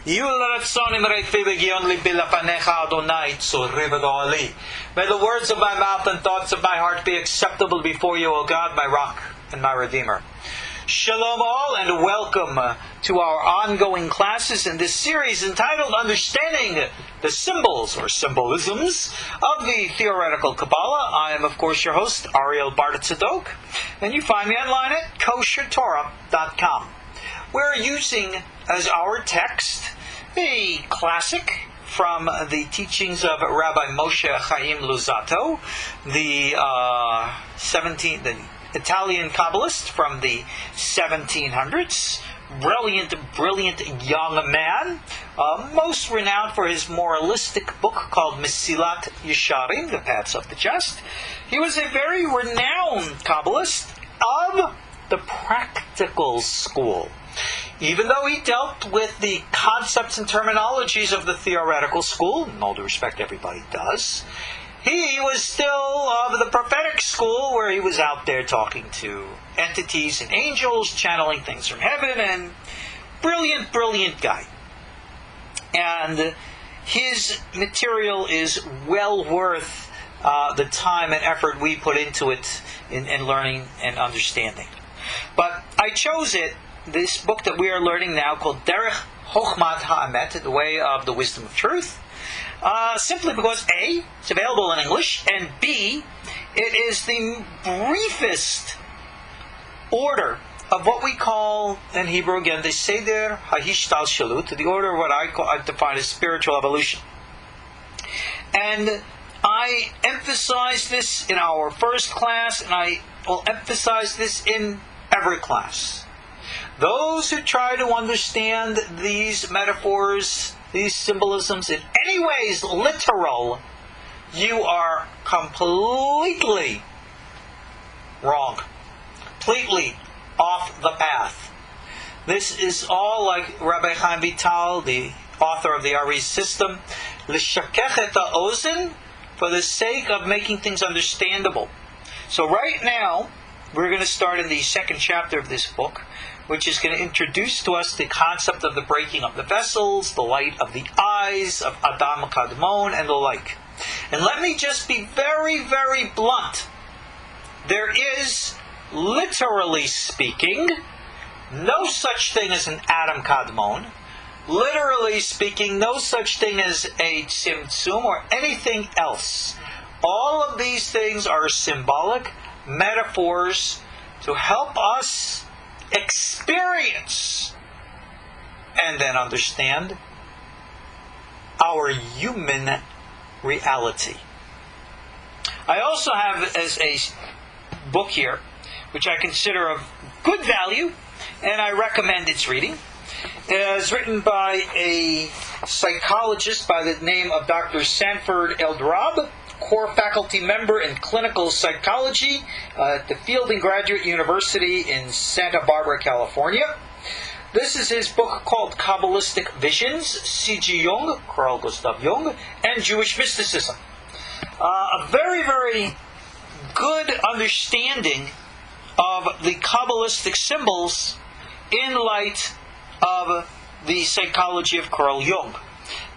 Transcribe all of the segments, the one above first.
May the words of my mouth and thoughts of my heart be acceptable before you, O God, my rock and my redeemer. Shalom all, and welcome to our ongoing classes in this series entitled Understanding the Symbols or Symbolisms of the Theoretical Kabbalah. I am, of course, your host, Ariel Tzadok, and you find me online at KosherTorah.com. We're using as our text a classic from the teachings of Rabbi Moshe Chaim Luzzatto, the Italian Kabbalist from the 1700s. Brilliant young man, most renowned for his moralistic book called Mesilat Yesharim, The Paths of the Just. He was a very renowned Kabbalist of the practical school. Even though he dealt with the concepts and terminologies of the theoretical school, in all due respect everybody does, he was still of the prophetic school, where he was out there talking to entities and angels, channeling things from heaven, and brilliant guy. And his material is well worth the time and effort we put into it in learning and understanding. But I chose this book that we are learning now, called Derech Chochmat HaEmet, the way of the wisdom of truth, simply because A, it's available in English, and B, it is the briefest order of what we call in Hebrew, again, the Seder HaHishtalshelut, the order of what I define as spiritual evolution. And I emphasize this in our first class, and I will emphasize this in every class. Those who try to understand these metaphors, these symbolisms, in any ways literal, you are completely wrong. Completely off the path. This is all like Rabbi Chaim Vital, the author of the Ari system, l'shakech et ha'ozen, for the sake of making things understandable. So right now, we're going to start in the second chapter of this book, which is going to introduce to us the concept of the breaking of the vessels, the light of the eyes of Adam Kadmon, and the like. And let me just be very blunt. There is, literally speaking, no such thing as an Adam Kadmon. Literally speaking, no such thing as a tzimtzum or anything else. All of these things are symbolic metaphors to help us experience and then understand our human reality. I also have as a book here, which I consider of good value, and I recommend its reading. It is written by a psychologist by the name of Dr. Sanford Eldrab, core faculty member in clinical psychology at the Fielding Graduate University in Santa Barbara, California. This is his book called Kabbalistic Visions, C.G. Jung, Carl Gustav Jung, and Jewish Mysticism. A very good understanding of the Kabbalistic symbols in light of the psychology of Carl Jung.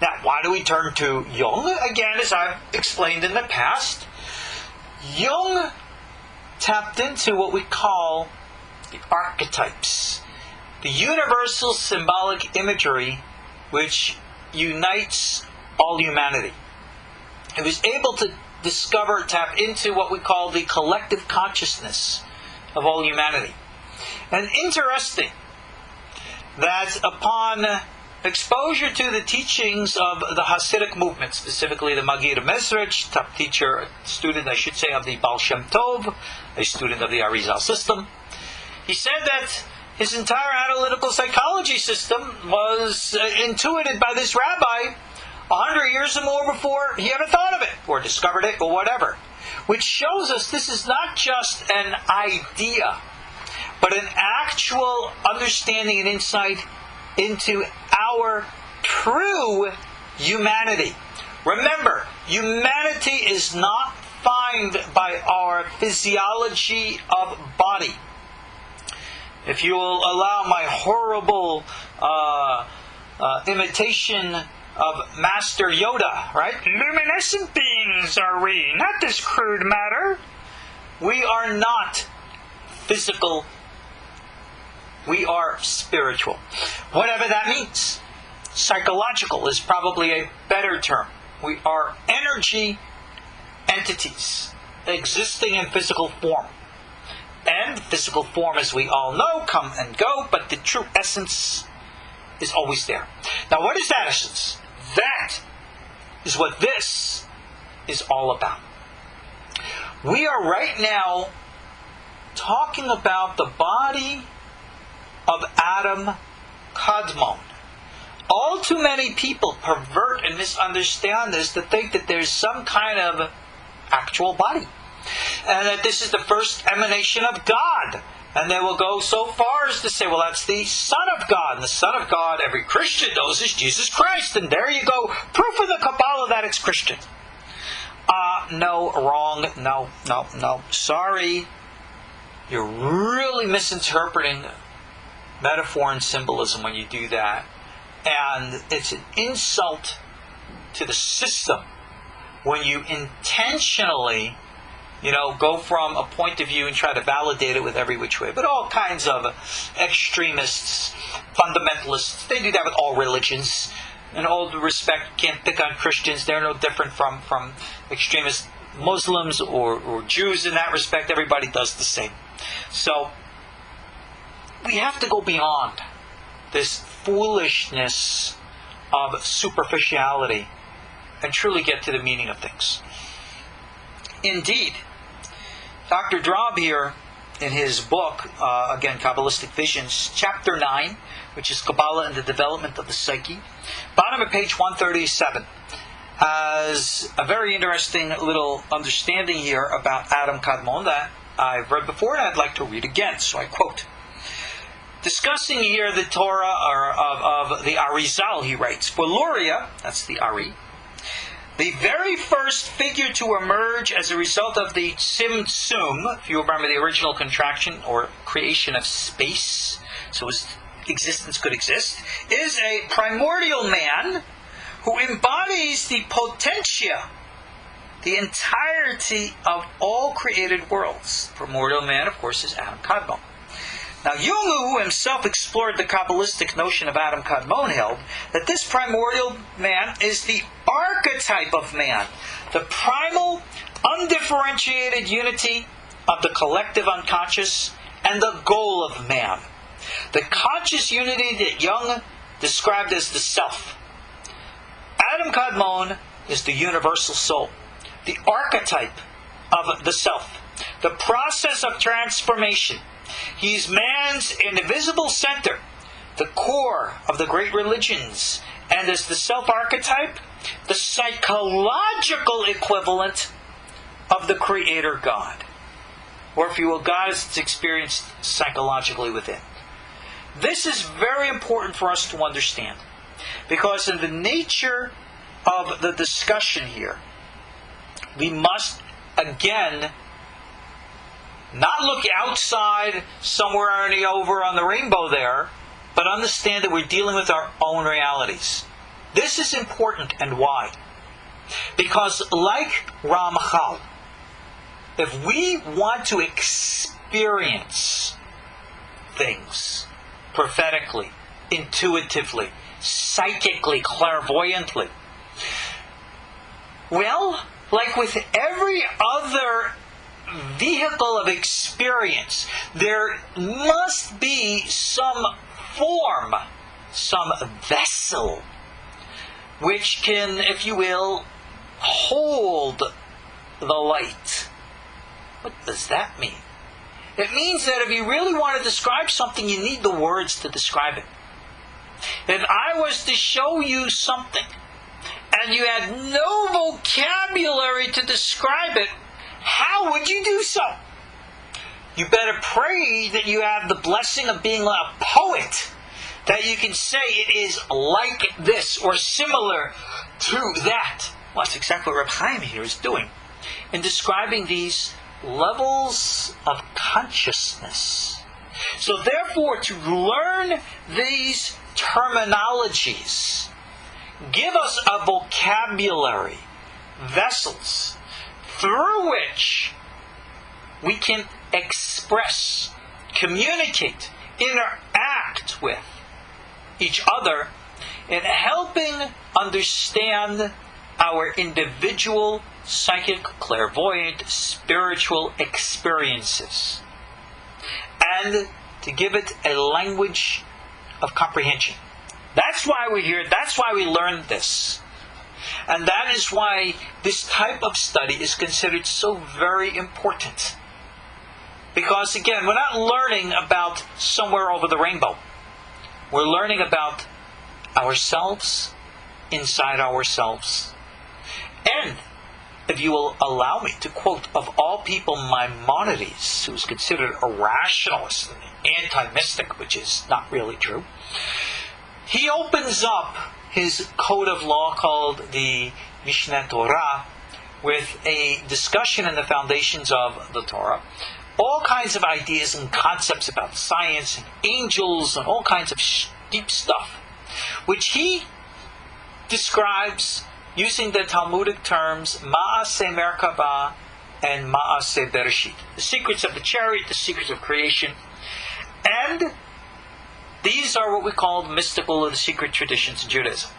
Now, why do we turn to Jung? Again, as I've explained in the past, Jung tapped into what we call the archetypes, the universal symbolic imagery which unites all humanity. He was able to tap into what we call the collective consciousness of all humanity. And interesting that upon exposure to the teachings of the Hasidic movement, specifically the Magid Mezrich, top teacher, student, I should say, of the Baal Shem Tov, a student of the Ariel system, he said that his entire analytical psychology system was intuited by this rabbi 100 years or more before he ever thought of it, or discovered it, or whatever. Which shows us this is not just an idea, but an actual understanding and insight into our true humanity. Remember, humanity is not defined by our physiology of body. If you will allow my horrible imitation of Master Yoda, right? Luminescent beings are we, not this crude matter. We are not physical. We are spiritual. Whatever that means. Psychological is probably a better term. We are energy entities existing in physical form. And physical form, as we all know, come and go, but the true essence is always there. Now, what is that essence? That is what this is all about. We are right now talking about the body of Adam Kadmon. All too many people pervert and misunderstand this to think that there's some kind of actual body. And that this is the first emanation of God. And they will go so far as to say, well, that's the Son of God. And the Son of God, every Christian knows, is Jesus Christ. And there you go. Proof of the Kabbalah that it's Christian. No, wrong. No. Sorry. You're really misinterpreting metaphor and symbolism when you do that. And it's an insult to the system when you intentionally, go from a point of view and try to validate it with every which way. But all kinds of extremists, fundamentalists, they do that with all religions. In all due respect, can't pick on Christians. They're no different from extremist Muslims or Jews in that respect. Everybody does the same. So, we have to go beyond this foolishness of superficiality and truly get to the meaning of things. Indeed, Dr. Drob here, in his book, again, Kabbalistic Visions, chapter 9, which is Kabbalah and the Development of the Psyche, bottom of page 137, has a very interesting little understanding here about Adam Kadmon that I've read before and I'd like to read again. So I quote, discussing here the Torah of the Arizal, he writes, for Luria, that's the Ari, the very first figure to emerge as a result of the Tzimtzum, if you remember the original contraction or creation of space, so his existence could exist, is a primordial man who embodies the potentia, the entirety of all created worlds. Primordial man, of course, is Adam Kadmon. Now, Jung, who himself explored the Kabbalistic notion of Adam Kadmon, held that this primordial man is the archetype of man, the primal, undifferentiated unity of the collective unconscious and the goal of man. The conscious unity that Jung described as the self. Adam Kadmon is the universal soul, the archetype of the self, the process of transformation. He's man's indivisible center, the core of the great religions, and as the self-archetype, the psychological equivalent of the Creator God. Or if you will, God is experienced psychologically within. This is very important for us to understand, because in the nature of the discussion here, we must, again, not look outside somewhere over on the rainbow there, but understand that we're dealing with our own realities. This is important, and why? Because like Ramchal, if we want to experience things prophetically, intuitively, psychically, clairvoyantly, well, like with every other vehicle of experience, there must be some form, some vessel, which can, if you will, hold the light. What does that mean? It means that if you really want to describe something, you need the words to describe it. If I was to show you something, and you had no vocabulary to describe it, how would you do so? You better pray that you have the blessing of being a poet, that you can say it is like this or similar to that. Well, that's exactly what Reb Chaim here is doing in describing these levels of consciousness. So therefore, to learn these terminologies. Give us a vocabulary, vessels, through which we can express, communicate, interact with each other in helping understand our individual psychic, clairvoyant, spiritual experiences, and to give it a language of comprehension. That's why we're here. That's why we learn this. And that is why this type of study is considered so very important. Because again, we're not learning about somewhere over the rainbow. We're learning about ourselves, inside ourselves. And if you will allow me to quote, of all people, Maimonides, who's considered a rationalist and anti-mystic, which is not really true, he opens up his code of law called the Mishneh Torah with a discussion in the foundations of the Torah, all kinds of ideas and concepts about science and angels and all kinds of deep stuff, which he describes using the Talmudic terms Ma'aseh Merkabah and Ma'aseh Bereshit, the secrets of the chariot, the secrets of creation. And these are what we call mystical or the secret traditions in Judaism.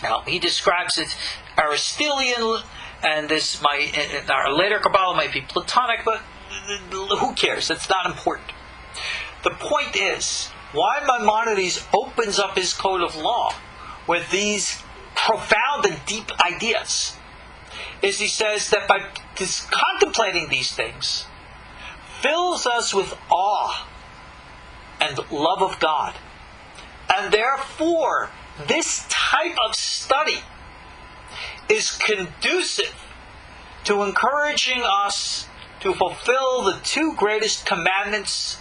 Now, he describes it Aristotelian, and this our later Kabbalah might be Platonic, but who cares? It's not important. The point is, why Maimonides opens up his code of law with these profound and deep ideas is he says that by contemplating these things fills us with awe and love of God. And therefore, this type of study is conducive to encouraging us to fulfill the two greatest commandments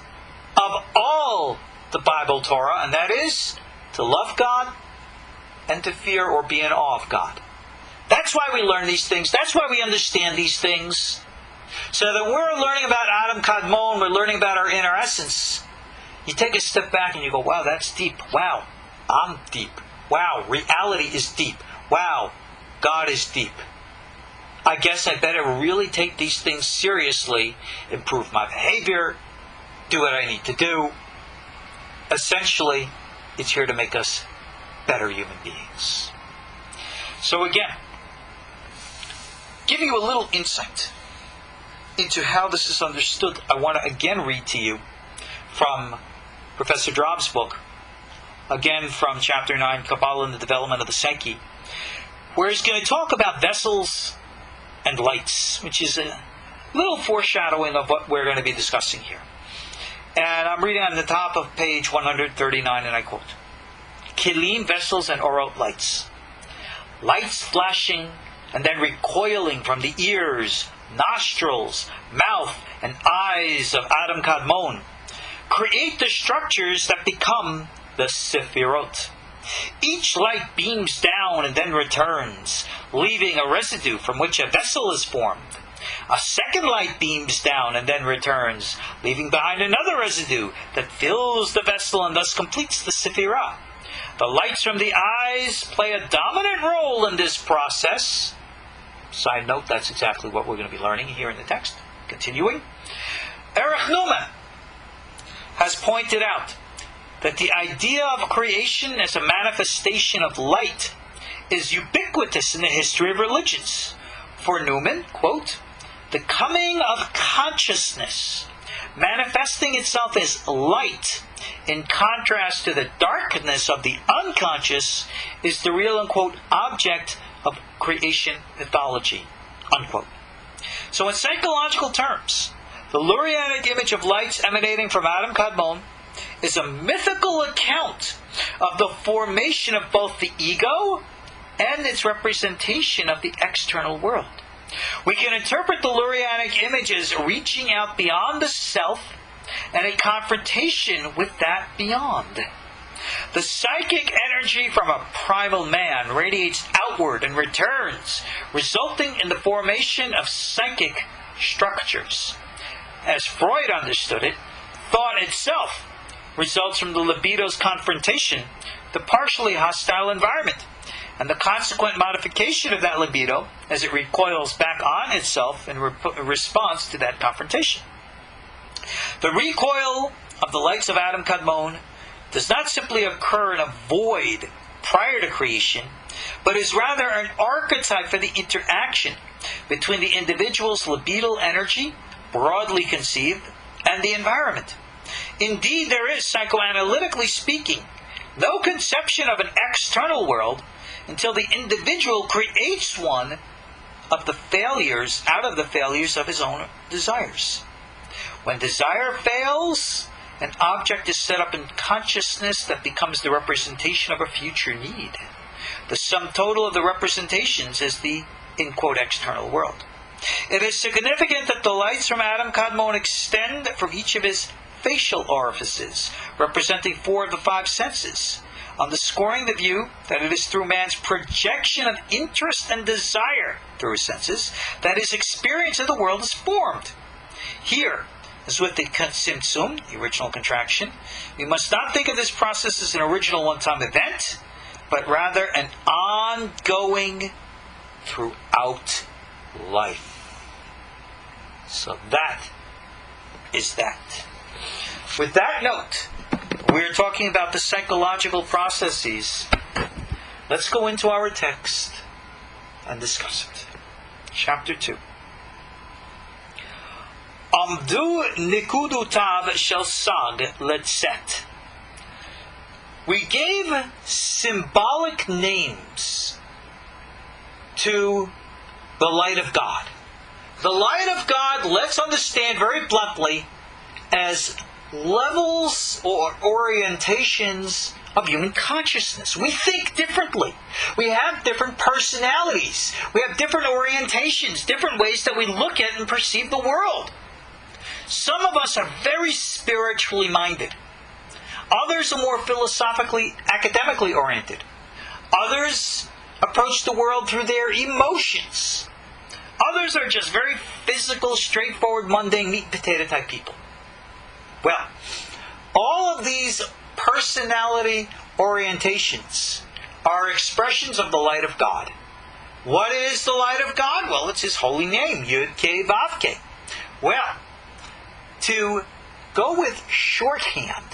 of all the Bible Torah, and that is to love God and to fear or be in awe of God. That's why we learn these things. That's why we understand these things. So that we're learning about Adam Kadmon, we're learning about our inner essence. You take a step back and you go, wow, that's deep. Wow, I'm deep. Wow, reality is deep. Wow, God is deep. I guess I better really take these things seriously, improve my behavior, do what I need to do. Essentially, it's here to make us better human beings. So again, give you a little insight into how this is understood. I want to again read to you from Professor Drob's book, again from chapter 9, Kabbalah and the Development of the Psyche, where he's going to talk about vessels and lights, which is a little foreshadowing of what we're going to be discussing here. And I'm reading on the top of page 139, and I quote, Kelim, vessels, and aural lights. Lights flashing and then recoiling from the ears, nostrils, mouth, and eyes of Adam Kadmon create the structures that become the sefirot. Each light beams down and then returns, leaving a residue from which a vessel is formed. A second light beams down and then returns, leaving behind another residue that fills the vessel and thus completes the sefirah. The lights from the eyes play a dominant role in this process. Side note, that's exactly what we're going to be learning here in the text. Continuing. Erich Neumann has pointed out that the idea of creation as a manifestation of light is ubiquitous in the history of religions. For Neumann, quote, the coming of consciousness, manifesting itself as light, in contrast to the darkness of the unconscious, is the real, unquote, object of creation mythology, unquote. So in psychological terms, the Lurianic image of lights emanating from Adam Kadmon is a mythical account of the formation of both the ego and its representation of the external world. We can interpret the Lurianic image as reaching out beyond the self and a confrontation with that beyond. The psychic energy from a primal man radiates outward and returns, resulting in the formation of psychic structures. As Freud understood it, thought itself results from the libido's confrontation, the partially hostile environment, and the consequent modification of that libido as it recoils back on itself in response to that confrontation. The recoil of the lights of Adam Kadmon does not simply occur in a void prior to creation, but is rather an archetype for the interaction between the individual's libido energy, broadly conceived, and the environment. Indeed, there is, psychoanalytically speaking, no conception of an external world until the individual creates one of the failures, out of the failures of his own desires. When desire fails, an object is set up in consciousness that becomes the representation of a future need. The sum total of the representations is the, in quote, external world. It is significant that the lights from Adam Kadmon extend from each of his facial orifices, representing 4 of the 5 senses, underscoring the view that it is through man's projection of interest and desire through his senses that his experience of the world is formed. Here, as with the Tzimtzum, the original contraction, we must not think of this process as an original one-time event, but rather an ongoing throughout life. So that is that. With that note, we're talking about the psychological processes. Let's go into our text and discuss it. Chapter 2. Amdu nikudutav shel sag letzet. We gave symbolic names to the light of God. The light of God, let's understand very bluntly, as levels or orientations of human consciousness. We think differently. We have different personalities. We have different orientations, different ways that we look at and perceive the world. Some of us are very spiritually minded. Others are more philosophically, academically oriented. Others approach the world through their emotions. Others are just very physical, straightforward, mundane, meat and potato type people. Well, all of these personality orientations are expressions of the light of God. What is the light of God? Well, it's His holy name, Yud Kei Vav Kei. Well, to go with shorthand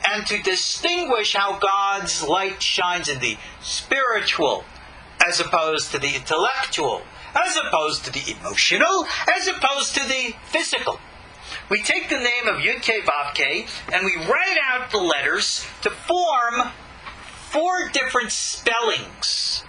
and to distinguish how God's light shines in the spiritual as opposed to the intellectual, as opposed to the emotional, as opposed to the physical. We take the name of Yud Kei Vav Kei and we write out the letters to form 4 different spellings,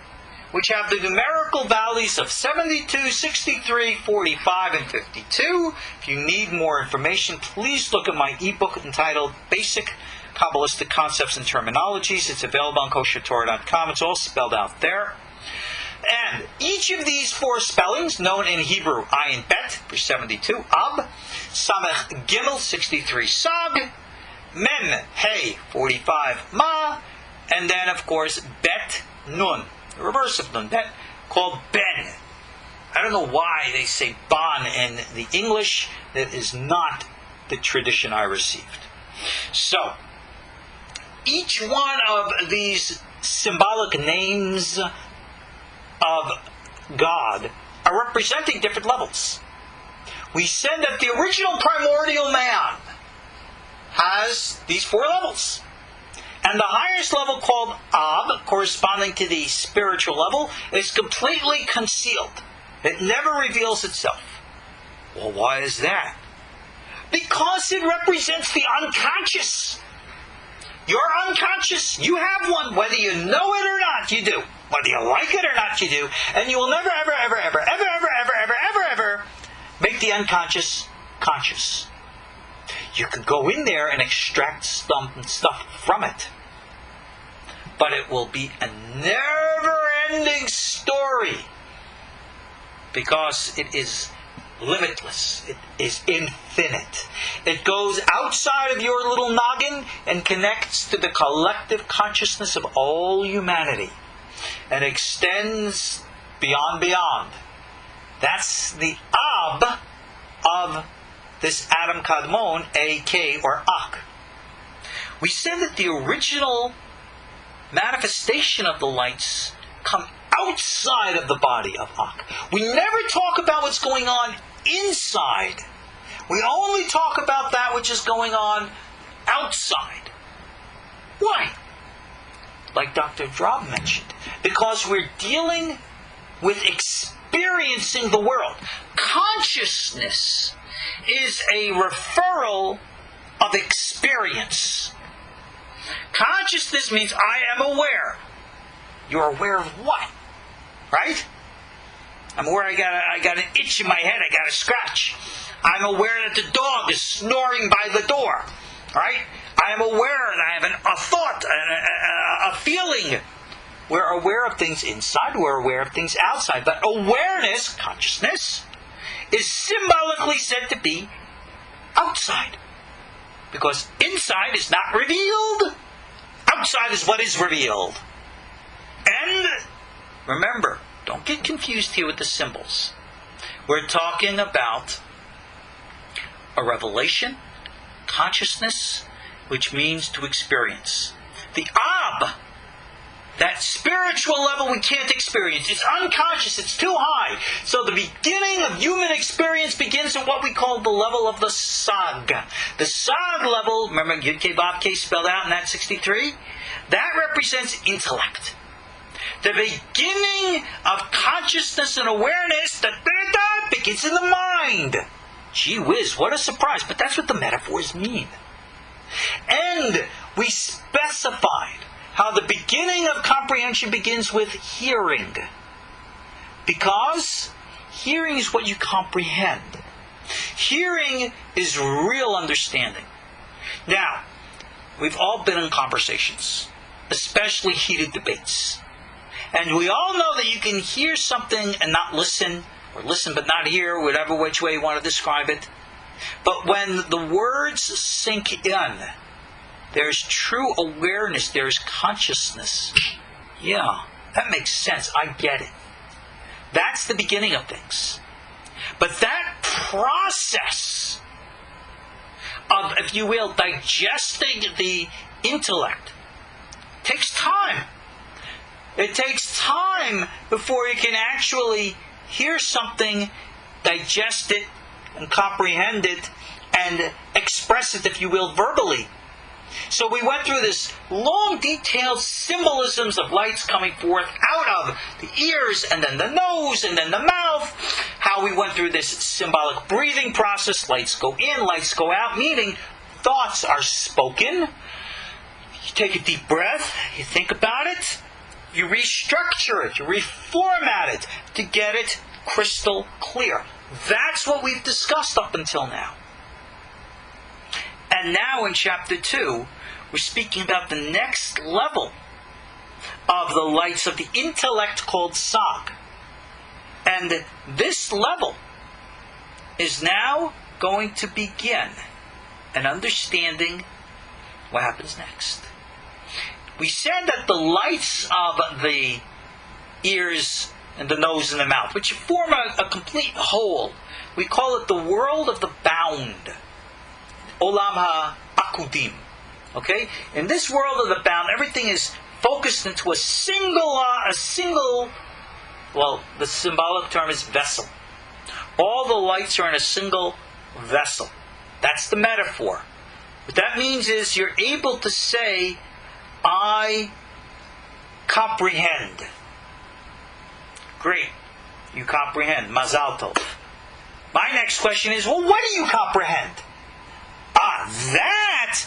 which have the numerical values of 72, 63, 45, and 52. If you need more information, please look at my ebook entitled Basic Kabbalistic Concepts and Terminologies. It's available on KosherTorah.com. It's all spelled out there. And each of these 4 spellings, known in Hebrew, Ayin Bet, for 72, Ab, Samech Gimel, 63, Sag, Mem, Hey, 45, Ma, and then, of course, Bet, Nun, the reverse of Nun, Bet, called Ben. I don't know why they say Ban in the English. That is not the tradition I received. So, each one of these symbolic names of God are representing different levels. We said that the original primordial man has these 4 levels. And the highest level, called Ab, corresponding to the spiritual level, is completely concealed. It never reveals itself. Well, why is that? Because it represents the unconscious. You're unconscious. You have one. Whether you know it or not, you do. Whether you like it or not, you do. And you will never, ever, ever, ever, ever, ever, ever, ever, ever, ever make the unconscious conscious. You can go in there and extract stuff from it. But it will be a never-ending story. Because it is limitless. It is infinite. It goes outside of your little noggin and connects to the collective consciousness of all humanity. And extends beyond. That's the Ab of this Adam Kadmon, A-K, or Ak. We said that the original manifestation of the lights come outside of the body of Ak. We never talk about what's going on inside. We only talk about that which is going on outside. Why? Like Dr. Drob mentioned, because we're dealing with experiencing the world. Consciousness is a referral of experience. Consciousness means I am aware. You're aware of what? Right? I'm aware I got an itch in my head, I got a scratch. I'm aware that the dog is snoring by the door. Right? I am aware that I have a thought, a feeling. We're aware of things inside, we're aware of things outside. But awareness, consciousness, is symbolically said to be outside. Because inside is not revealed, outside is what is revealed. And remember, don't get confused here with the symbols. We're talking about a revelation, consciousness, which means to experience. The Ab, that spiritual level we can't experience. It's unconscious, it's too high. So the beginning of human experience begins at what we call the level of the Sag. The Sag level, remember Yud Kei Vav Kei spelled out in that 63? That represents intellect. The beginning of consciousness and awareness, begins in the mind. Gee whiz, what a surprise. But that's what the metaphors mean. And we specified how the beginning of comprehension begins with hearing. Because hearing is what you comprehend. Hearing is real understanding. Now, we've all been in conversations, especially heated debates. And we all know that you can hear something and not listen, or listen but not hear, whatever which way you want to describe it. But when the words sink in, there's true awareness, there's consciousness. Yeah, that makes sense. I get it. That's the beginning of things. But that process of, if you will, digesting the intellect takes time. It takes time before you can actually hear something, digest it, and comprehend it, and express it, if you will, verbally. So we went through this long, detailed symbolisms of lights coming forth out of the ears, and then the nose, and then the mouth. How we went through this symbolic breathing process. Lights go in, lights go out, meaning thoughts are spoken. You take a deep breath, you think about it, you restructure it, you reformat it to get it crystal clear. That's what we've discussed up until now. And now in chapter 2, we're speaking about the next level of the lights of the intellect called Sag. And this level is now going to begin an understanding what happens next. We said that the lights of the ears and the nose and the mouth, which form a complete whole, we call it the world of the bound. Olam ha-akudim. Okay? In this world of the bound, everything is focused into a single, well, the symbolic term is vessel. All the lights are in a single vessel. That's the metaphor. What that means is you're able to say, I comprehend. Great. You comprehend. Mazal tov. My next question is, well, what do you comprehend? That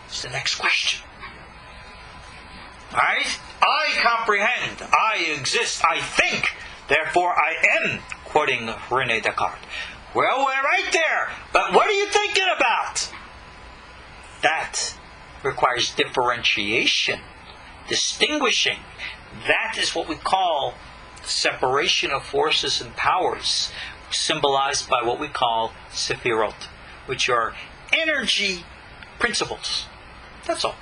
is the next question. Alright? I comprehend. I exist. I think. Therefore, I am. Quoting René Descartes. Well, we're right there. But what are you thinking about? That requires differentiation, distinguishing. That is what we call separation of forces and powers, symbolized by what we call sefirot, which are energy principles. That's all.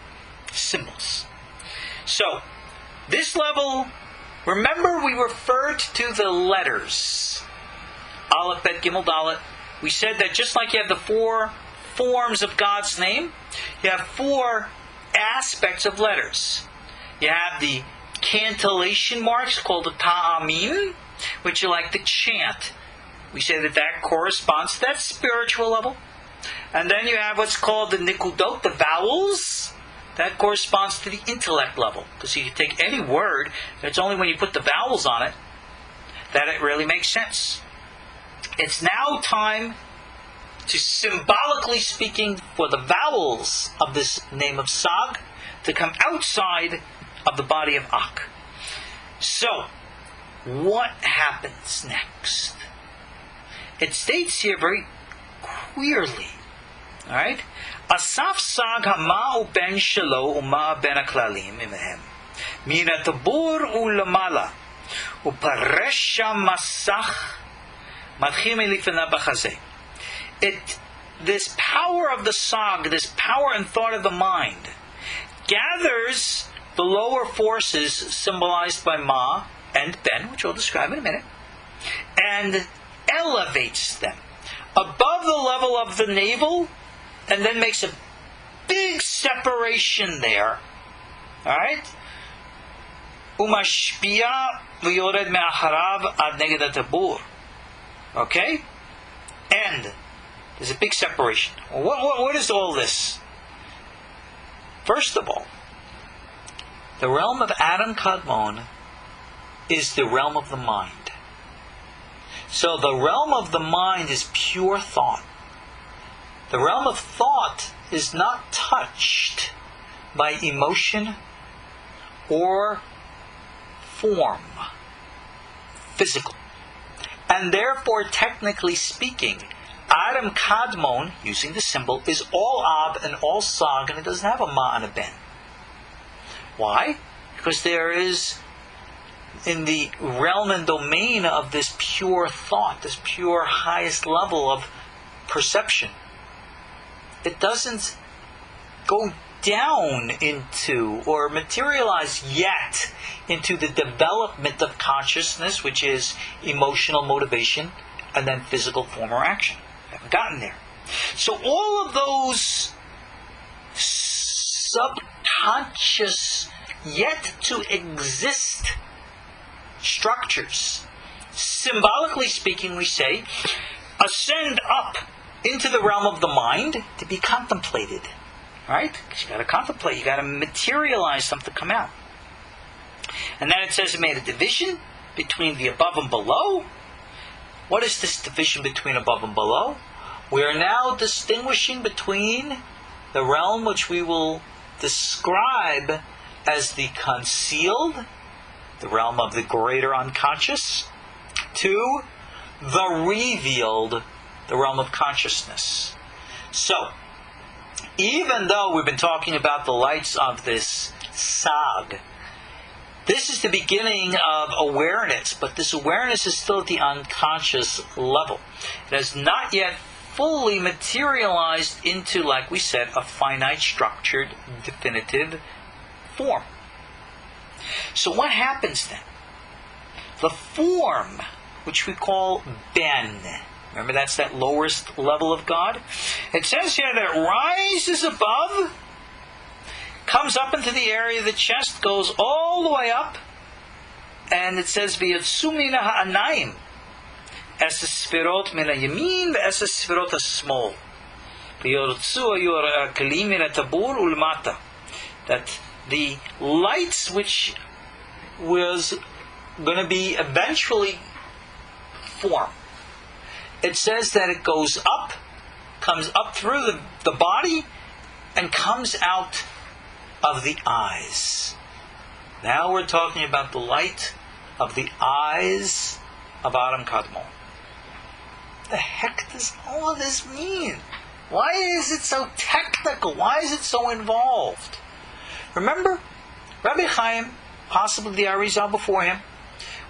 Symbols. So, this level, remember we referred to the letters. Aleph, Bet, Gimel, Dalet. We said that just like you have the 4 forms of God's name, you have 4 aspects of letters. You have the cantillation marks called the ta'amim, which you like to chant. We say that corresponds to that spiritual level. And then you have what's called the nikudot, the vowels. That corresponds to the intellect level. Because you can take any word, and it's only when you put the vowels on it that it really makes sense. It's now time to, symbolically speaking, for the vowels of this name of Sag to come outside of the body of Ak. So, what happens next? It states here very clearly, alright? Asaf Sag hama ben shelo uma ben aklalim imehem. Min atabur ulamala. Uparesha masach matchim elifana b'chazeh. This power of the Sag, this power and thought of the mind, gathers the lower forces symbolized by Ma and Ben, which we'll describe in a minute, and elevates them above the level of the navel, and then makes a big separation there. Alright? Umashpia v'yored me'acharav ad neged hatabur. Okay? And there's a big separation. What is all this? First of all, the realm of Adam Kadmon is the realm of the mind. So the realm of the mind is pure thought. The realm of thought is not touched by emotion or form, physical. And therefore, technically speaking, Adam Kadmon, using the symbol, is all Ab and all Sag, and it doesn't have a Ma and a Ben. Why? Because there is, in the realm and domain of this pure thought, this pure highest level of perception, it doesn't go down into or materialize yet into the development of consciousness, which is emotional motivation and then physical form or action. I haven't gotten there. So all of those subconscious yet to exist structures, symbolically speaking, we say, ascend up into the realm of the mind to be contemplated. Right? Because you got to contemplate, you got to materialize something to come out. And then it says it made a division between the above and below. What is this division between above and below? We are now distinguishing between the realm which we will describe as the concealed, the realm of the greater unconscious, to the revealed, the realm of consciousness. So, even though we've been talking about the lights of this Sag, this is the beginning of awareness, but this awareness is still at the unconscious level. It has not yet fully materialized into, like we said, a finite, structured, definitive form. So what happens then? The form, which we call Ben, remember that's that lowest level of God? It says here that it rises above, comes up into the area of the chest, goes all the way up, and it says v'yatsu mina ha'anayim es sefirot min ha'yamin ve'es sefirot ha'smol v'yatsu ha'kalim min ha'tabur u'lmata, that the lights which was going to be eventually formed, it says that it goes up, comes up through the body, and comes out of the eyes. Now we're talking about the light of the eyes of Adam Kadmon. What the heck does all of this mean? Why is it so technical? Why is it so involved? Remember, Rabbi Chaim, possibly the Ariel before him,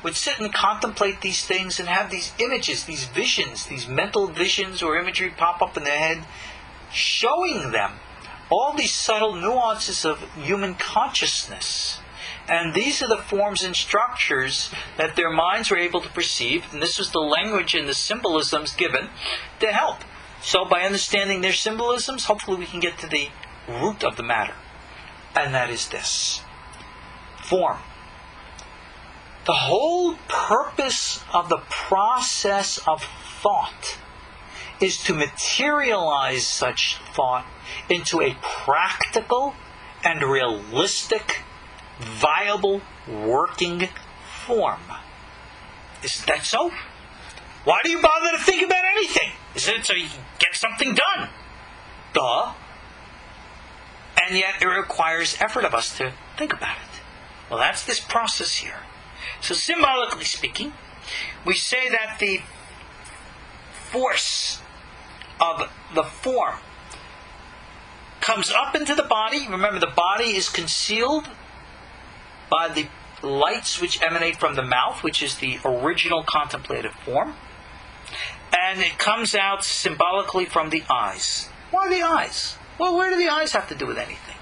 would sit and contemplate these things and have these images, these visions, these mental visions or imagery pop up in their head, showing them all these subtle nuances of human consciousness. And these are the forms and structures that their minds were able to perceive, and this was the language and the symbolisms given to help. So by understanding their symbolisms, hopefully we can get to the root of the matter. and that is this: form. The whole purpose of the process of thought is to materialize such thought into a practical and realistic, viable, working form. Isn't that so? Why do you bother to think about anything? Isn't it so you can get something done? Duh. And yet it requires effort of us to think about it. Well, that's this process here. So symbolically speaking, we say that the force of the form comes up into the body. Remember, the body is concealed by the lights which emanate from the mouth, which is the original contemplative form. And it comes out symbolically from the eyes. Why the eyes? Well, where do the eyes have to do with anything?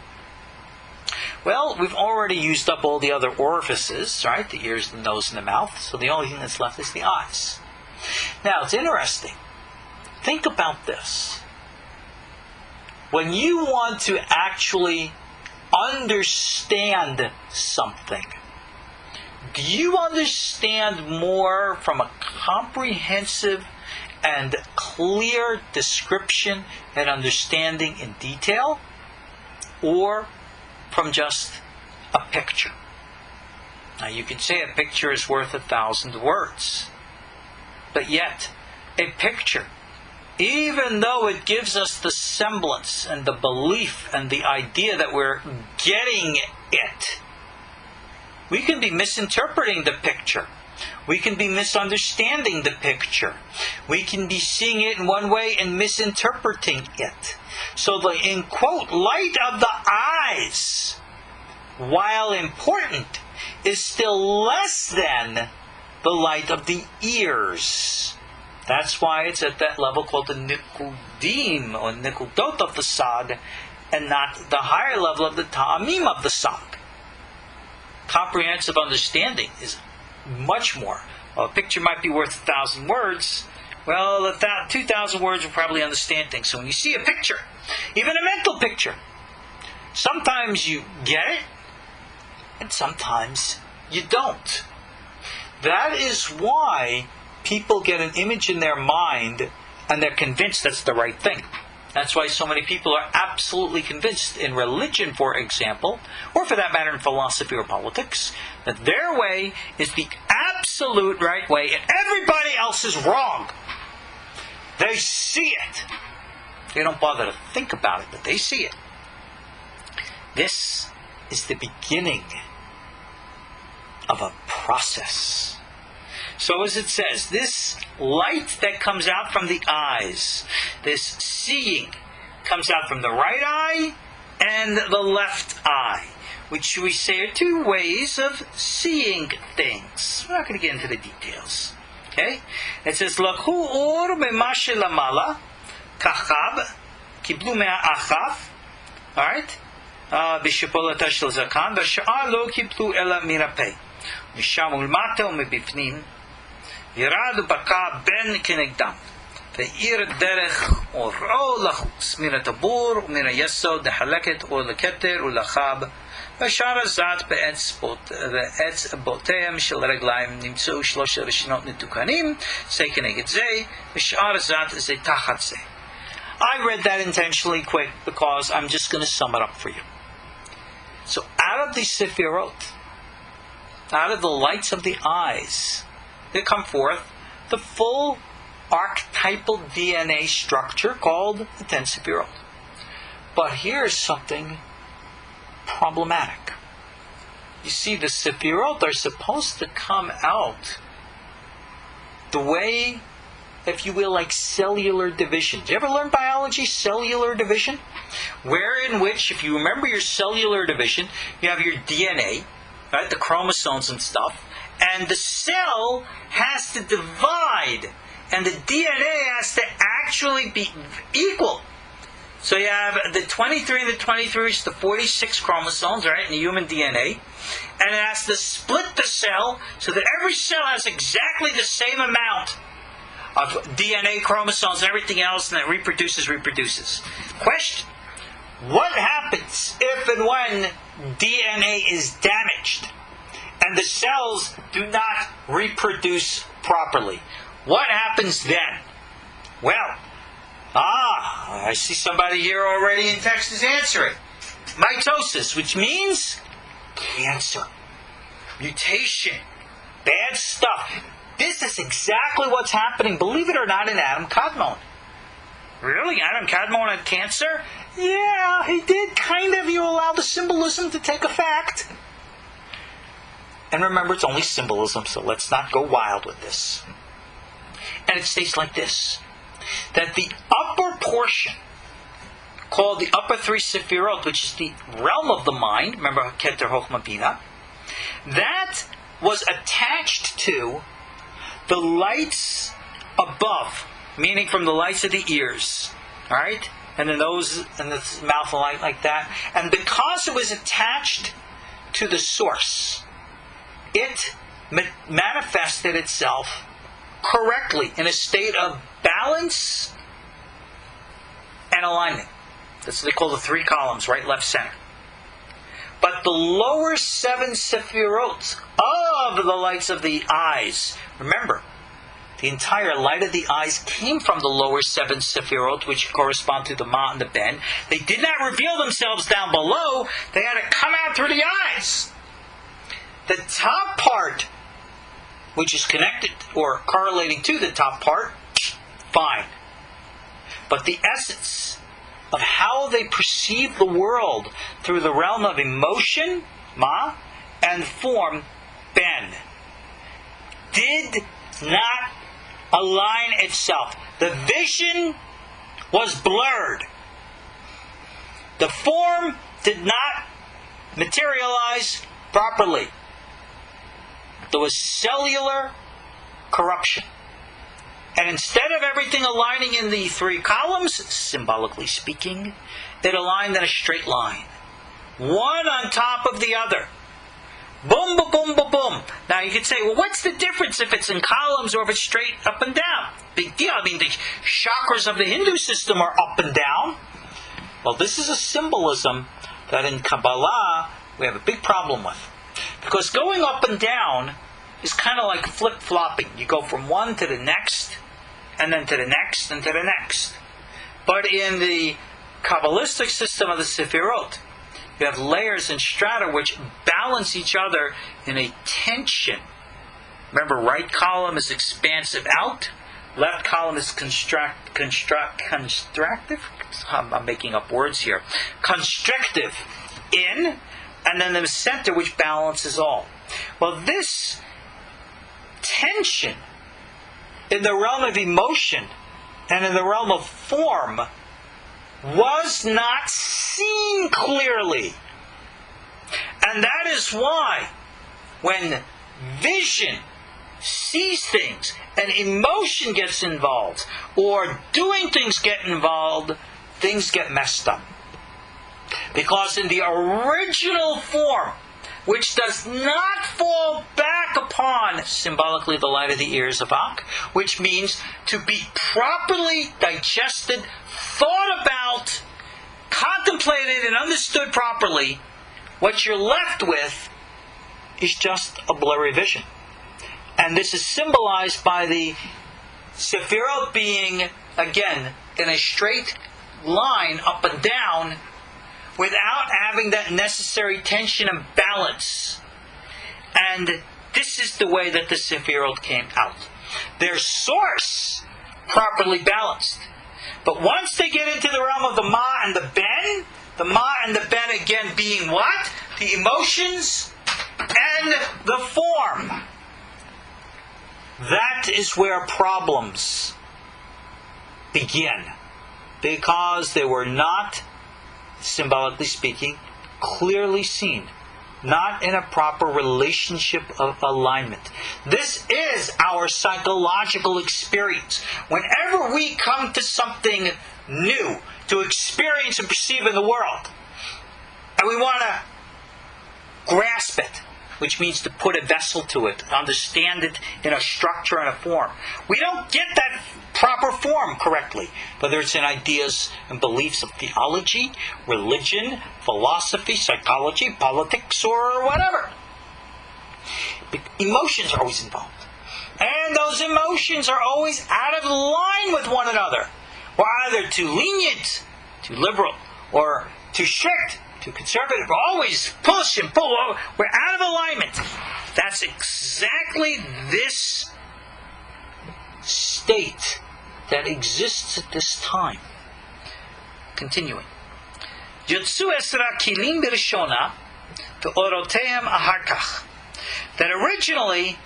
Well, we've already used up all the other orifices, right? The ears, the nose, and the mouth. So the only thing that's left is the eyes. Now, it's interesting. Think about this. When you want to actually understand something, do you understand more from a comprehensive and clear description and understanding in detail, or from just a picture? Now, you can say a picture is worth 1,000 words, but yet a picture, even though it gives us the semblance and the belief and the idea that we're getting it, we can be misinterpreting the picture. We can be misunderstanding the picture. We can be seeing it in one way and misinterpreting it. So the, in quote, light of the eyes, while important, is still less than the light of the ears. That's why it's at that level called the nikudim, or nikudot of the sag, and not the higher level of the ta'amim of the sag. Comprehensive understanding is much more. Well, a picture might be worth 1,000 words. Well, 2,000 words will probably understand things. So when you see a picture, even a mental picture, sometimes you get it, and sometimes you don't. That is why people get an image in their mind, and they're convinced that's the right thing. That's why so many people are absolutely convinced in religion, for example, or for that matter in philosophy or politics, that their way is the absolute right way and everybody else is wrong. They see it. They don't bother to think about it, but they see it. This is the beginning of a process. So as it says, this light that comes out from the eyes, this seeing, comes out from the right eye and the left eye, which we say are two ways of seeing things. We're not going to get into the details. Okay? It says, Lakhu or b'mashe lamala, kachab, kiblu me'achaf, alright? B'shipolata shel zakan, v'sha'ar lo kiblu ela mirapeh. Misham ulmata u'mebifnim, ירד ובקע בין כנגדם והאיר דרך אורו לחוץ מן הטבור ומן היסוד לחלקת אור לכתר ולחב והשאר הזעת באצבעותיהם של רגליים נמצאו 3 ראשונות נתוקנים זה כנגד זה ושאר הזעת זה תחת זה. I read that intentionally quick because I'm just going to sum it up for you. So out of the sefirot, out of the lights of the eyes, they come forth the full archetypal DNA structure called the 10 sefirot. But here's something problematic. You see, the sefirot are supposed to come out the way, if you will, like cellular division. Did you ever learn biology? Cellular division? In which, if you remember your cellular division, you have your DNA, right, the chromosomes and stuff, and the cell has to divide, and the DNA has to actually be equal. So you have the 23 and the 23 is the 46 chromosomes, right, in the human DNA, and it has to split the cell so that every cell has exactly the same amount of DNA, chromosomes, and everything else, and it reproduces. Question: what happens if and when DNA is damaged and the cells do not reproduce properly? What happens then? Well, I see somebody here already in text is answering. Mitosis, which means cancer, mutation, bad stuff. This is exactly what's happening, believe it or not, in Adam Kadmon. Really? Adam Kadmon had cancer? Yeah, he did, kind of. You allow the symbolism to take effect. And remember, it's only symbolism, so let's not go wild with this. And it states like this, that the upper portion, called the upper three sefirot, which is the realm of the mind, remember Keter Chochmah Bina, that was attached to the lights above, meaning from the lights of the ears, all right, and the nose and the mouth and light like that. And because it was attached to the source, it manifested itself correctly in a state of balance and alignment. That's what they call the three columns, right, left, center. But the lower seven sefirot of the lights of the eyes, remember, the entire light of the eyes came from the lower seven sefirot, which correspond to the MAH and the BEN. They did not reveal themselves down below. They had to come out through the eyes. The top part, which is connected or correlating to the top part, fine. But the essence of how they perceive the world through the realm of emotion, MAH, and form, BEN, did not align itself. The vision was blurred. The form did not materialize properly. There was cellular corruption. And instead of everything aligning in the three columns, symbolically speaking, it aligned in a straight line. One on top of the other. Boom, boom, boom, boom, boom. Now you could say, well, what's the difference if it's in columns or if it's straight up and down? Big deal. I mean, the chakras of the Hindu system are up and down. Well, this is a symbolism that in Kabbalah we have a big problem with. Because going up and down is kind of like flip-flopping. You go from one to the next, and then to the next, and to the next. But in the Kabbalistic system of the Sefirot, you have layers and strata which balance each other in a tension. Remember, right column is expansive out, left column is constructive. I'm making up words here. Constrictive in, and then the center which balances all. Well, this tension in the realm of emotion and in the realm of form was not seen clearly. And that is why when vision sees things and emotion gets involved, or doing things get involved, things get messed up. Because in the original form, which does not fall back upon, symbolically, the light of the ears of Ak, which means to be properly digested, thought about, contemplated, and understood properly, what you're left with is just a blurry vision. And this is symbolized by the Sefirot being, again, in a straight line up and down, without having that necessary tension and balance. And this is the way that the Sefirot came out. Their source properly balanced. But once they get into the realm of the MAH and the BEN, the MAH and the BEN again being what? The emotions and the form. That is where problems begin. Because they were not, symbolically speaking, clearly seen. Not in a proper relationship of alignment. This is our psychological experience. Whenever we come to something new to experience and perceive in the world, and we want to grasp it, which means to put a vessel to it, understand it in a structure and a form. We don't get that proper form correctly, whether it's in ideas and beliefs of theology, religion, philosophy, psychology, politics, or whatever. Emotions are always involved. And those emotions are always out of line with one another. We're either too lenient, too liberal, or too strict, too conservative. We're always push and pull. We're out of alignment. That's exactly this state that exists at this time. Continuing. Yotzu esra kilim birshona ve'orotehem aharkach. That originally,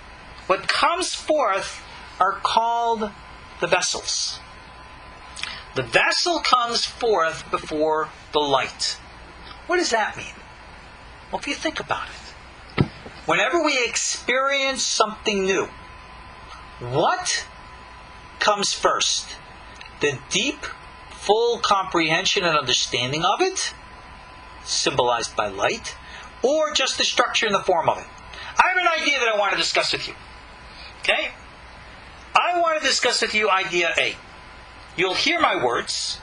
what comes forth are called the vessels. The vessel comes forth before the light. What does that mean? Well, if you think about it, whenever we experience something new, what comes first? The deep, full comprehension and understanding of it, symbolized by light, or just the structure and the form of it? I have an idea that I want to discuss with you. Okay? I want to discuss with you idea A. You'll hear my words,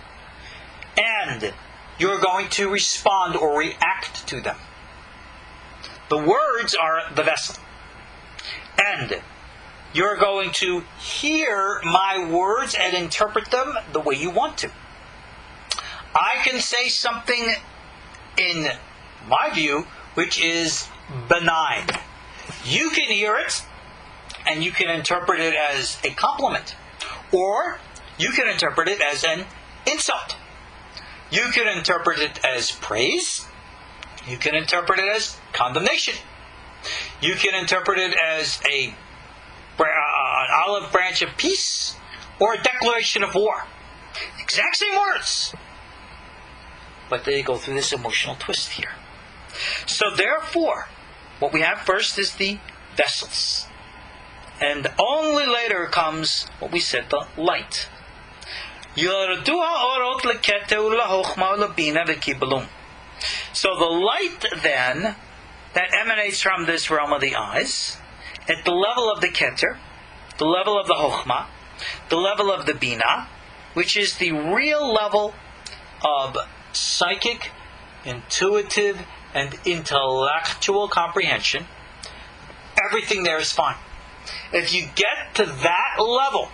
and you're going to respond or react to them. The words are the vessel. And you're going to hear my words and interpret them the way you want to. I can say something, in my view, which is benign. You can hear it, and you can interpret it as a compliment. Or you can interpret it as an insult. You can interpret it as praise. You can interpret it as condemnation. You can interpret it as an olive branch of peace or a declaration of war. Exact same words. But they go through this emotional twist here. So therefore, what we have first is the vessels. And only later comes what we said, the light. So the light then, that emanates from this realm of the eyes, at the level of the Keter, the level of the Chokhmah, the level of the Bina, which is the real level of psychic, intuitive, and intellectual comprehension, everything there is fine. If you get to that level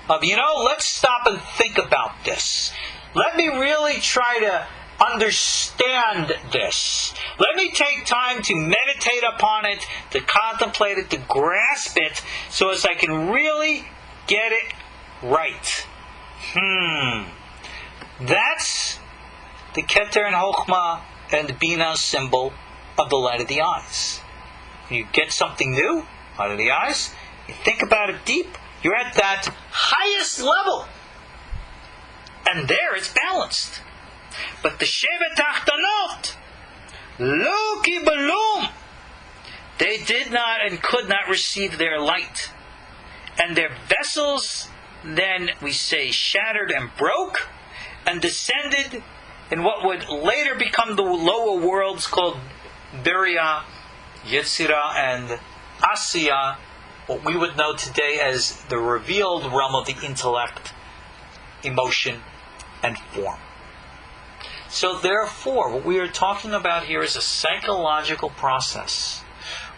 of, let's stop and think about this. Let me really try to understand this. Let me take time to meditate upon it, to contemplate it, to grasp it, so as I can really get it right. That's the Keter and Chokhmah and Bina symbol of the light of the eyes. You get something new out of the eyes, you think about it deep, you're at that highest level. And there it's balanced. But the Shevet Tachtanot, Lo Kibalum, they did not and could not receive their light. And their vessels, then we say, shattered and broke, and descended in what would later become the lower worlds called Beriah, Yetzirah, and Asiyah, what we would know today as the revealed realm of the intellect, emotion, and form. So therefore, what we are talking about here is a psychological process,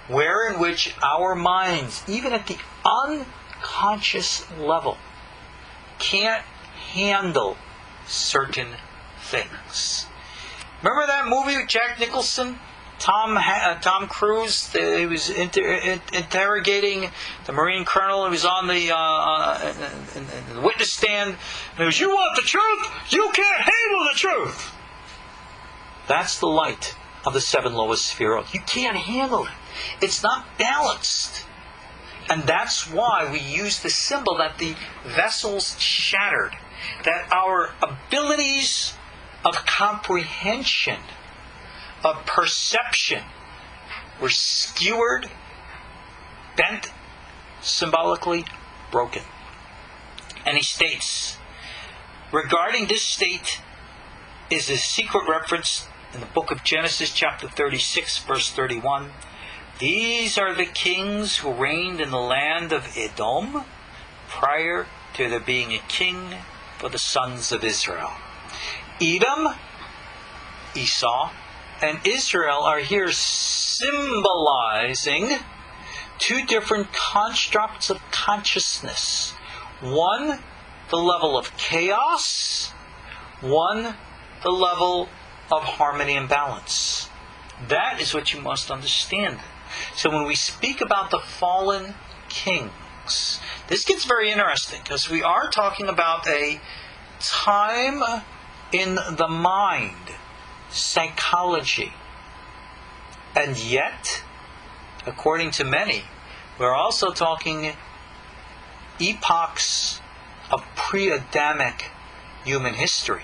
wherein which our minds, even at the unconscious level, can't handle certain things. Remember that movie with Jack Nicholson? Tom Cruise, he was interrogating the Marine colonel who was on the witness stand. And he goes, "You want the truth? You can't handle the truth." That's the light of the seven lowest sefirot. You can't handle it. It's not balanced. And that's why we use the symbol that the vessel's shattered. That our abilities of comprehension, of perception, were skewered, bent, symbolically broken. And he states, regarding this state is a secret reference in the book of Genesis, chapter 36, verse 31, These are the kings who reigned in the land of Edom prior to there being a king for the sons of Israel. Edom, Esau, and Israel are here symbolizing two different constructs of consciousness. One, the level of chaos. One, the level of harmony and balance. That is what you must understand. So when we speak about the fallen kings, this gets very interesting because we are talking about a time in the mind, psychology. And yet, according to many, we're also talking epochs of pre-Adamic human history.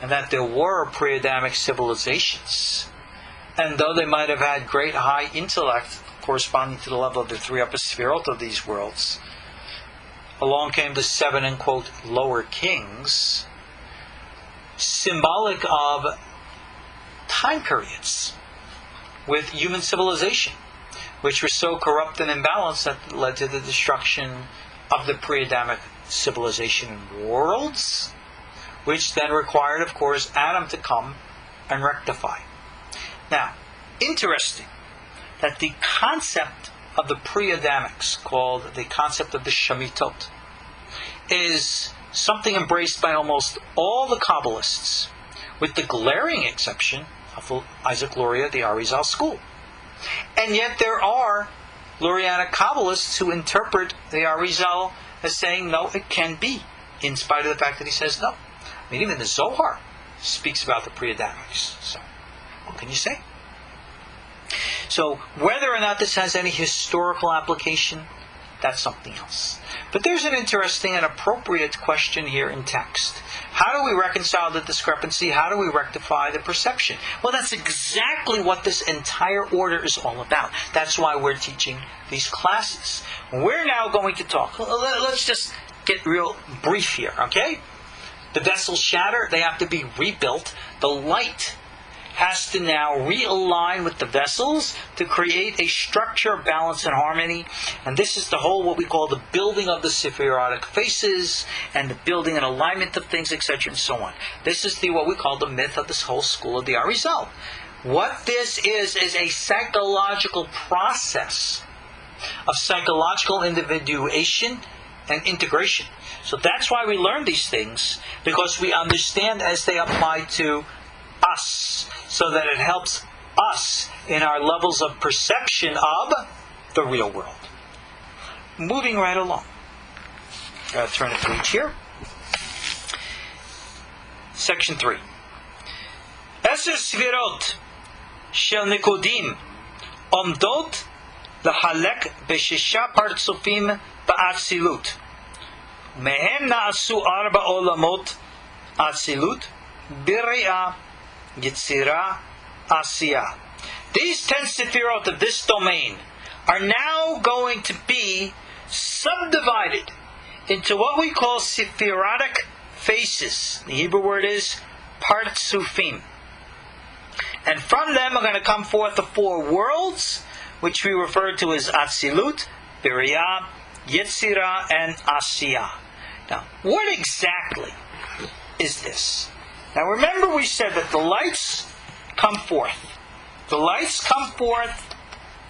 And that there were pre-Adamic civilizations. And though they might have had great high intellect corresponding to the level of the three upper sefirot of these worlds, along came the seven, and quote, lower kings, symbolic of time periods with human civilization, which were so corrupt and imbalanced that led to the destruction of the pre-Adamic civilization worlds, which then required, of course, Adam to come and rectify. Now, interesting that the concept of the pre-Adamics, called the concept of the Shemitot, is something embraced by almost all the Kabbalists, with the glaring exception of Isaac Luria, the Ariel school. And yet there are Lurianic Kabbalists who interpret the Ariel as saying, no, it can be, in spite of the fact that he says no. I mean, even the Zohar speaks about the pre-Adamics. So, what can you say? So, whether or not this has any historical application, that's something else. But there's an interesting and appropriate question here in text. How do we reconcile the discrepancy? How do we rectify the perception? Well, that's exactly what this entire order is all about. That's why we're teaching these classes. We're now going to talk. Let's just get real brief here, okay? The vessels shatter. They have to be rebuilt. The light has to now realign with the vessels to create a structure of balance and harmony. And this is the whole, what we call the building of the sephirotic faces and the building and alignment of things, etc. and so on. This is what we call the myth of this whole school of the Ariel. What this is a psychological process of psychological individuation and integration. So that's why we learn these things, because we understand as they apply to us, so that it helps us in our levels of perception of the real world. Moving right along. Turn the page here. Section 3. Eser sefirot shel nikodim omdot lahalek b'shisha partsufim ba'atzilut. Mehem na'asu arba olamot atzilut biri'ah Yetzirah, Asiyah. These 10 sefirot of this domain are now going to be subdivided into what we call sephirotic faces. The Hebrew word is partsufim. And from them are going to come forth the 4 worlds, which we refer to as Atzilut, Biriah, Yetzirah, and Asiyah. Now, what exactly is this? Now remember, we said that the lights come forth. The lights come forth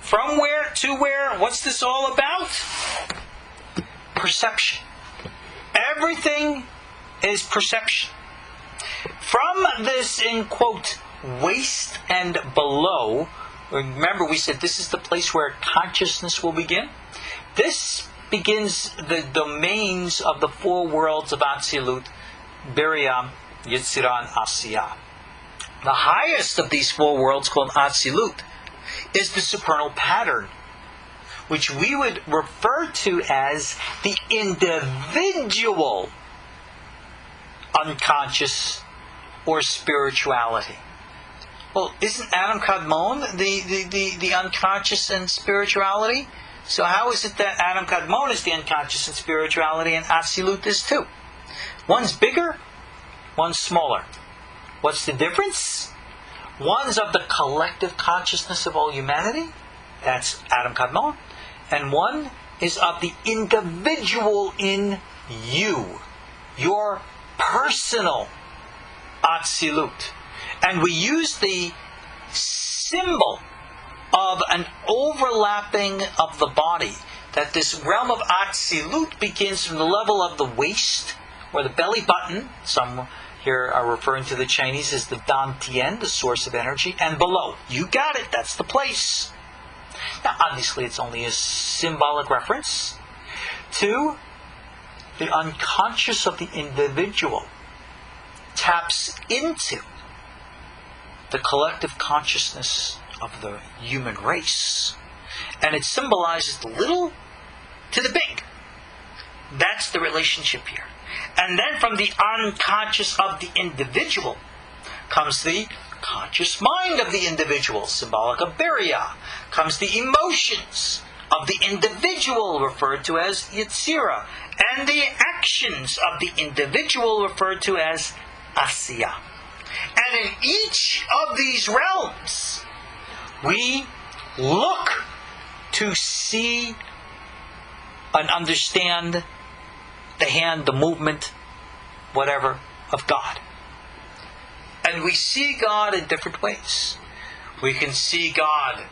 from where to where? What's this all about? Perception. Everything is perception. From this, in quote, waist and below, remember we said this is the place where consciousness will begin. This begins the domains of the 4 worlds of Atzilut, Biriah, Yetzirah, and Asiyah. The highest of these 4 worlds, called Atzilut, is the supernal pattern, which we would refer to as the individual unconscious or spirituality. Well, isn't Adam Kadmon the unconscious and spirituality? So how is it that Adam Kadmon is the unconscious and spirituality and Atzilut is too? One's bigger, one's smaller. What's the difference? One's of the collective consciousness of all humanity. That's Adam Kadmon. And one is of the individual in you. Your personal Atzilut. And we use the symbol of an overlapping of the body. That this realm of Atzilut begins from the level of the waist, or the belly button. Some here are referring to the Chinese as the Dantian, the source of energy, and below. You got it, that's the place. Now, obviously, it's only a symbolic reference to the unconscious of the individual taps into the collective consciousness of the human race. And it symbolizes the little to the big. That's the relationship here. And then from the unconscious of the individual comes the conscious mind of the individual, symbolic of Beria. Comes the emotions of the individual, referred to as Yetzirah. And the actions of the individual, referred to as Asiya. And in each of these realms, we look to see and understand the hand, the movement, whatever, of God. And we see God in different ways. We can see God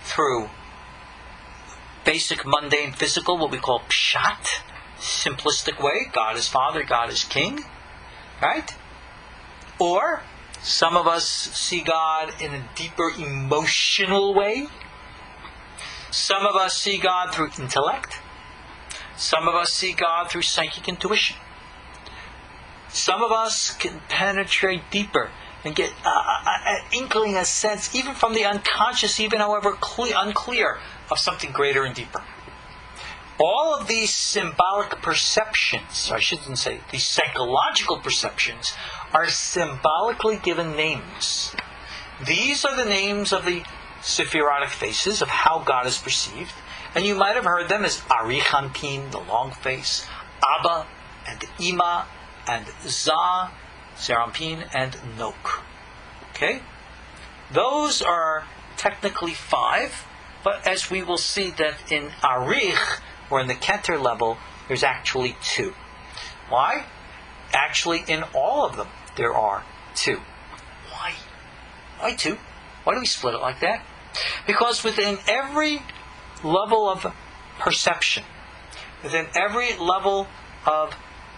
through basic, mundane, physical, what we call pshat, simplistic way. God is Father, God is King. Right? Or some of us see God in a deeper emotional way. Some of us see God through intellect. Some of us see God through psychic intuition. Some of us can penetrate deeper and get an inkling, a sense, even from the unconscious, even however unclear, of something greater and deeper. All of these symbolic perceptions, or I shouldn't say, these psychological perceptions, are symbolically given names. These are the names of the sephirotic faces of how God is perceived. And you might have heard them as Arichanpin, the long face, Abba and Ima and Za, Serampin and Nok. Okay? Those are technically 5, but as we will see that in Arich, or in the Keter level, there's actually 2. Why? Actually, in all of them, there are 2. Why? Why 2? Why do we split it like that? Because within every level of perception, within every level of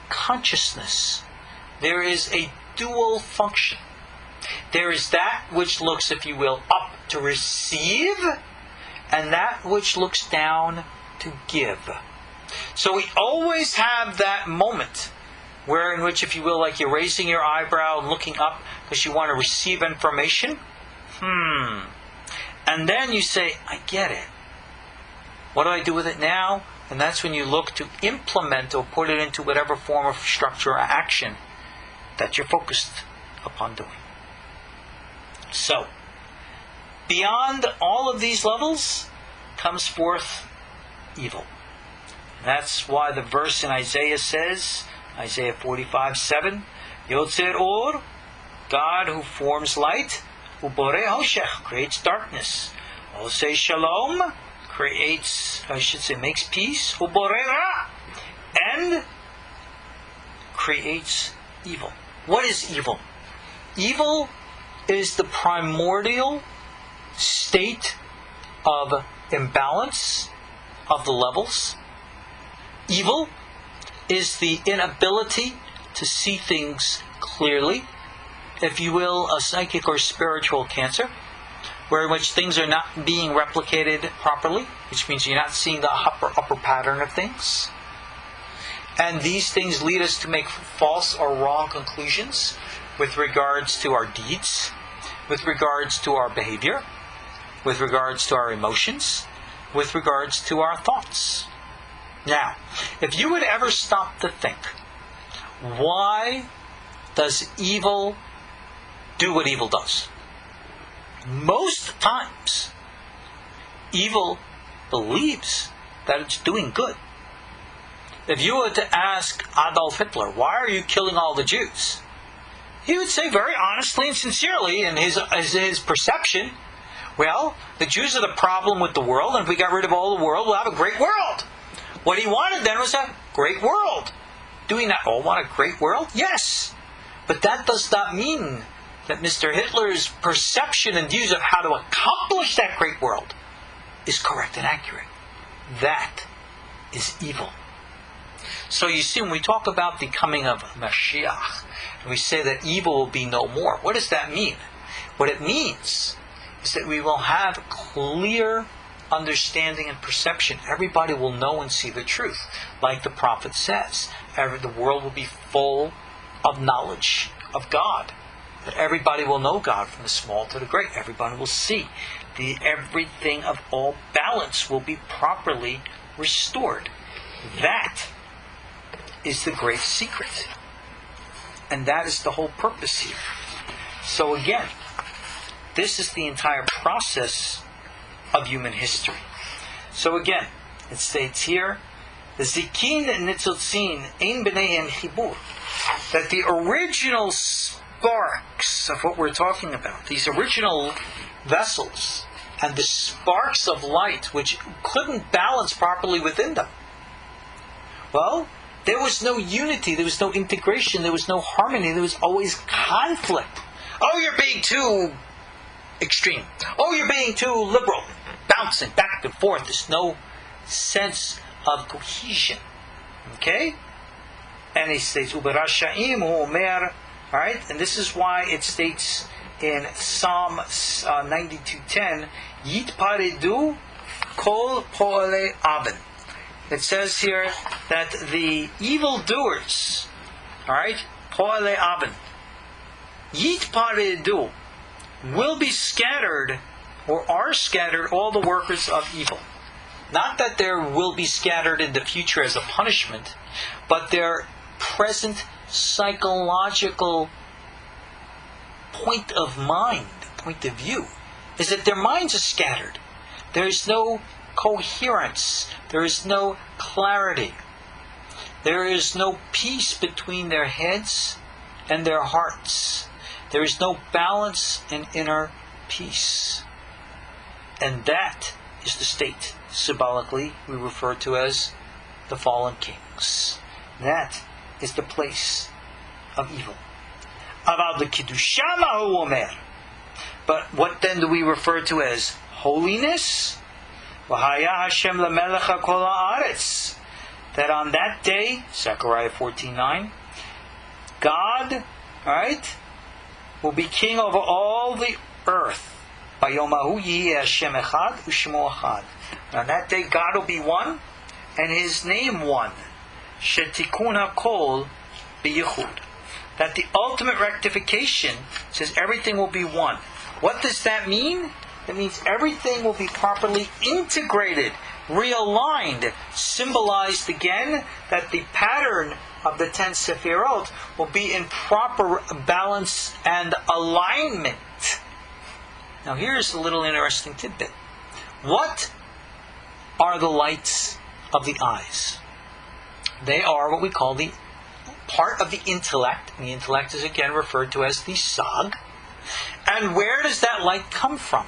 consciousness, there is a dual function. There is that which looks, if you will, up to receive, and that which looks down to give. So we always have that moment where in which, if you will, like you're raising your eyebrow and looking up because you want to receive information. And then you say, I get it. What do I do with it now? And that's when you look to implement or put it into whatever form of structure or action that you're focused upon doing. So, beyond all of these levels comes forth evil. That's why the verse in Isaiah says, Isaiah 45:7, Yotzer Or, God who forms light, Ubore Hoshech, creates darkness. Osei Shalom, makes peace, Ubore Ra, and creates evil. What is evil? Evil is the primordial state of imbalance of the levels. Evil is the inability to see things clearly, if you will, a psychic or spiritual cancer, where in which things are not being replicated properly, which means you're not seeing the upper pattern of things. And these things lead us to make false or wrong conclusions with regards to our deeds, with regards to our behavior, with regards to our emotions, with regards to our thoughts. Now, if you would ever stop to think, why does evil do what evil does? Most times, evil believes that it's doing good. If you were to ask Adolf Hitler, why are you killing all the Jews? He would say very honestly and sincerely in his perception, Well, the Jews are the problem with the world, and if we got rid of all the world, we'll have a great world. What he wanted then was a great world. Do we not all want a great world? Yes. But that does not mean that Mr. Hitler's perception and views of how to accomplish that great world is correct and accurate. That is evil. So you see, when we talk about the coming of Mashiach, and we say that evil will be no more, what does that mean? What it means is that we will have clear understanding and perception. Everybody will know and see the truth. Like the prophet says, the world will be full of knowledge of God. That everybody will know God, from the small to the great. Everybody will see. Everything of all balance will be properly restored. That is the great secret. And that is the whole purpose here. So again, this is the entire process of human history. So again, it states here, Zikin nitzotzin ein b'neihem chibur, that the original sparks of what we're talking about, these original vessels, and the sparks of light which couldn't balance properly within them, well, there was no unity, there was no integration, there was no harmony, there was always conflict. Oh, you're being too extreme. Oh, you're being too liberal. Bouncing back and forth. There's no sense of cohesion. Okay? And he states, Uberasha'im hu omer, alright? And this is why it states in Psalm 92:10, Yitparedu kol po'ale aben. It says here that the evildoers, alright, po'ale aben, Yitparedu, will be scattered, or are scattered, all the workers of evil. Not that there will be scattered in the future as a punishment, but their present psychological point of mind, point of view, is that their minds are scattered. There is no coherence. There is no clarity. There is no peace between their heads and their hearts. There is no balance and inner peace. And that is the state, symbolically, we refer to as the fallen kings. That is the place of evil. But what then do we refer to as holiness? That on that day, Zechariah 14:9, God, alright, will be king over all the earth. And on that day, God will be one, and His name one. That the ultimate rectification says everything will be one. What does that mean? It means everything will be properly integrated, realigned, symbolized again, that the pattern of the 10 sefirot will be in proper balance and alignment. Now here's a little interesting tidbit. What are the lights of the eyes? They are what we call the part of the intellect. And the intellect is again referred to as the sag. And where does that light come from?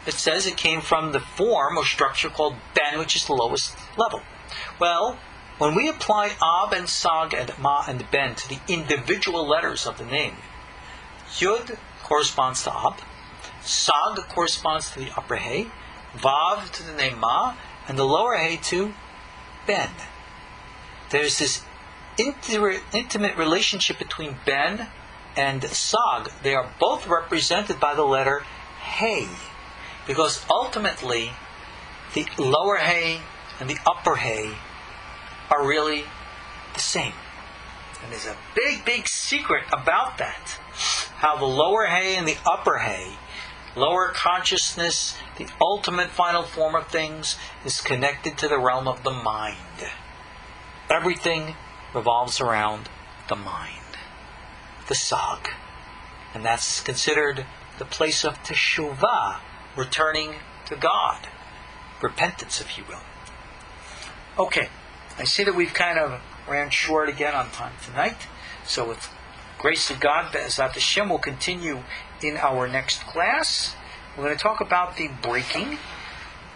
It says it came from the form or structure called ben, which is the lowest level. Well, when we apply ab and sag and ma and ben to the individual letters of the name, yud corresponds to ab, sag corresponds to the upper hay, vav to the name ma, and the lower hay to ben. There's this intimate relationship between ben and sag. They are both represented by the letter hay, because ultimately the lower hay and the upper hay are really the same. And there's a big secret about that. How the lower hay and the upper hay, lower consciousness, the ultimate final form of things, is connected to the realm of the mind. Everything revolves around the mind, the sag. And that's considered the place of teshuvah, returning to God. Repentance, if you will. Okay, I see that we've kind of ran short again on time tonight. So with grace of God, Be'ezat Hashem, we'll continue in our next class. We're going to talk about the breaking.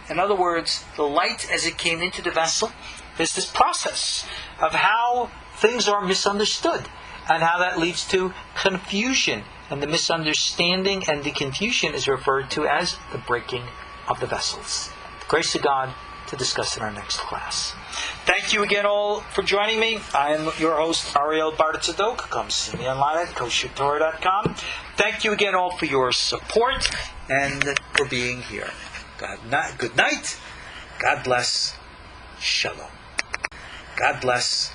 In other words, the light as it came into the vessel. There's this process of how things are misunderstood and how that leads to confusion. And the misunderstanding and the confusion is referred to as the breaking of the vessels. The grace of God to discuss in our next class. Thank you again all for joining me. I am your host, Ariel Tzadok. Come see me online at KosherTorah.com. Thank you again all for your support and for being here. Good night. God bless. Shalom. God bless.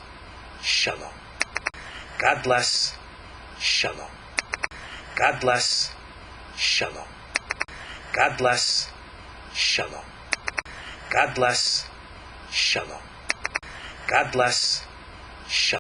Shalom. God bless. Shalom. God bless. Shalom. God bless. Shalom. God bless. Shalom. God bless. Shalom.